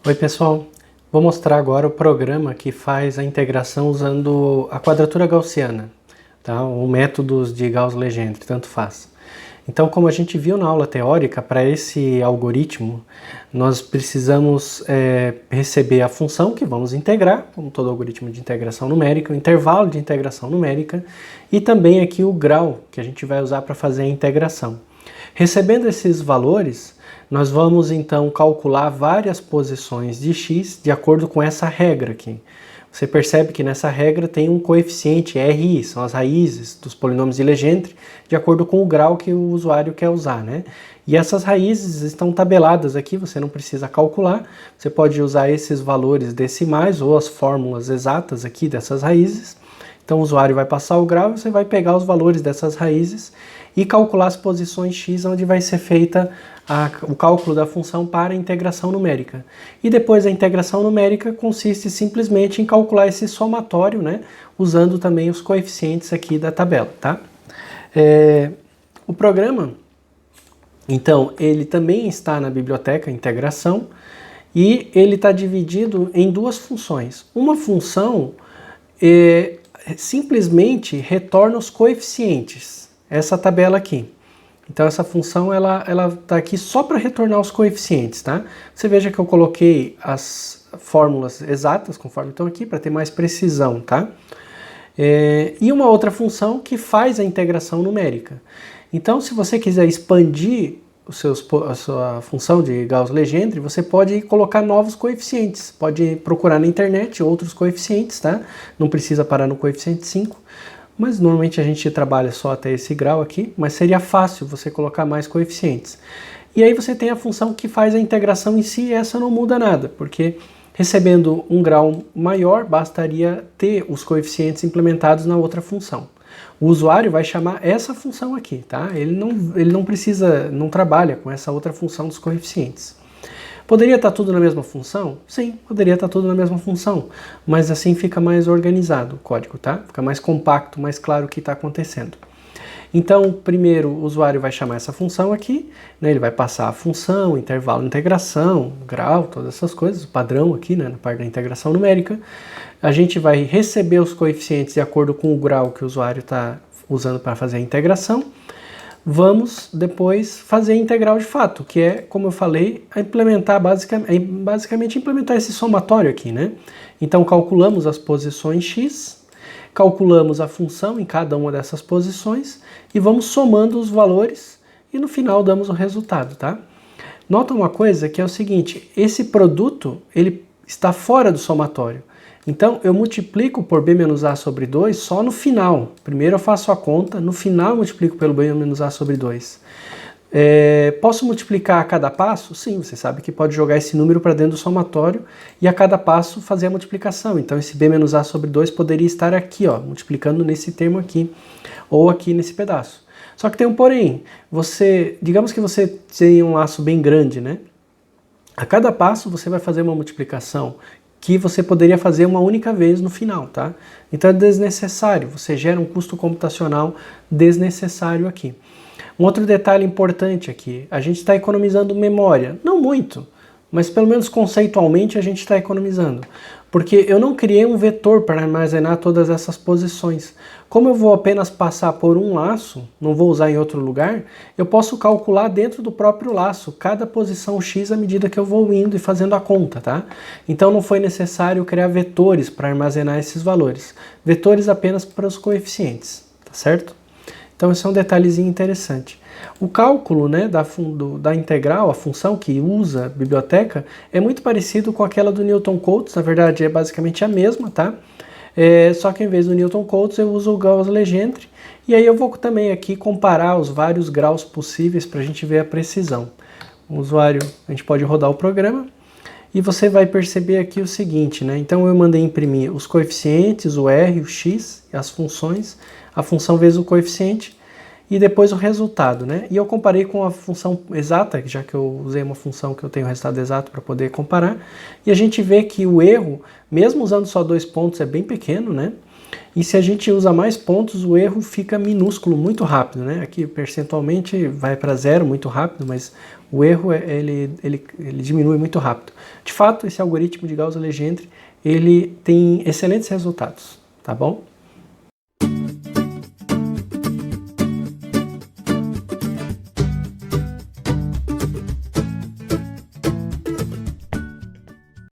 Oi pessoal, vou mostrar agora o programa que faz a integração usando a quadratura gaussiana, tá? Ou métodos de Gauss-Legendre, tanto faz. Então, como a gente viu na aula teórica, para esse algoritmo, nós precisamos receber a função que vamos integrar, como todo algoritmo de integração numérica, o intervalo de integração numérica e também aqui o grau que a gente vai usar para fazer a integração. Recebendo esses valores, nós vamos então calcular várias posições de x de acordo com essa regra aqui. Você percebe que nessa regra tem um coeficiente RI, são as raízes dos polinômios de Legendre, de acordo com o grau que o usuário quer usar, né? E essas raízes estão tabeladas aqui, você não precisa calcular, você pode usar esses valores decimais ou as fórmulas exatas aqui dessas raízes. Então o usuário vai passar o grau e você vai pegar os valores dessas raízes e calcular as posições x onde vai ser feita o cálculo da função para a integração numérica. E depois a integração numérica consiste simplesmente em calcular esse somatório, né, usando também os coeficientes aqui da tabela, tá? O programa, então, ele também está na biblioteca integração e ele está dividido em duas funções. Uma função simplesmente retorna os coeficientes, essa tabela aqui. Então essa função ela está aqui só para retornar os coeficientes, tá? Você veja que eu coloquei as fórmulas exatas conforme estão aqui para ter mais precisão, tá? E uma outra função que faz a integração numérica. Então se você quiser expandir a sua função de Gauss-Legendre, você pode colocar novos coeficientes, pode procurar na internet outros coeficientes, tá? Não precisa parar no coeficiente 5. Mas normalmente a gente trabalha só até esse grau aqui, mas seria fácil você colocar mais coeficientes. E aí você tem a função que faz a integração em si, e essa não muda nada, porque recebendo um grau maior, bastaria ter os coeficientes implementados na outra função. O usuário vai chamar essa função aqui, tá? Ele não trabalha com essa outra função dos coeficientes. Poderia estar tudo na mesma função? Sim, poderia estar tudo na mesma função, mas assim fica mais organizado o código, tá? Fica mais compacto, mais claro o que está acontecendo. Então, primeiro o usuário vai chamar essa função aqui, né? Ele vai passar a função, intervalo de integração, grau, todas essas coisas, o padrão aqui, né? Na parte da integração numérica. A gente vai receber os coeficientes de acordo com o grau que o usuário está usando para fazer a integração. Vamos depois fazer a integral de fato, que é, como eu falei, basicamente implementar esse somatório aqui, né? Então calculamos as posições x, calculamos a função em cada uma dessas posições e vamos somando os valores e no final damos o resultado, tá? Nota uma coisa que é o seguinte, esse produto ele está fora do somatório. Então, eu multiplico por b menos a sobre 2 só no final. Primeiro eu faço a conta, no final eu multiplico pelo b menos a sobre 2. Posso multiplicar a cada passo? Sim, você sabe que pode jogar esse número para dentro do somatório e a cada passo fazer a multiplicação. Então, esse b menos a sobre 2 poderia estar aqui, ó, multiplicando nesse termo aqui, ou aqui nesse pedaço. Só que tem um porém. Digamos que você tem um laço bem grande, né? A cada passo você vai fazer uma multiplicação que você poderia fazer uma única vez no final, tá? Então é desnecessário, você gera um custo computacional desnecessário aqui. Um outro detalhe importante aqui, a gente está economizando memória, não muito, mas pelo menos conceitualmente a gente está economizando, porque eu não criei um vetor para armazenar todas essas posições. Como eu vou apenas passar por um laço, não vou usar em outro lugar, eu posso calcular dentro do próprio laço cada posição x à medida que eu vou indo e fazendo a conta, tá? Então não foi necessário criar vetores para armazenar esses valores, vetores apenas para os coeficientes, tá certo? Então esse é um detalhezinho interessante. O cálculo, né, da integral, a função que usa a biblioteca, é muito parecido com aquela do Newton-Cotes, na verdade é basicamente a mesma, tá? Só que em vez do Newton-Cotes eu uso o Gauss-Legendre, e aí eu vou também aqui comparar os vários graus possíveis para a gente ver a precisão. O usuário, a gente pode rodar o programa, e você vai perceber aqui o seguinte, né? Então eu mandei imprimir os coeficientes, o R, o X, as funções, a função vezes o coeficiente, e depois o resultado, né? E eu comparei com a função exata, já que eu usei uma função que eu tenho o resultado exato para poder comparar, e a gente vê que o erro, mesmo usando só 2 pontos, é bem pequeno, né? E se a gente usa mais pontos, o erro fica minúsculo muito rápido, né? Aqui percentualmente vai para zero muito rápido, mas o erro ele diminui muito rápido. De fato, esse algoritmo de Gauss-Legendre ele tem excelentes resultados, tá bom?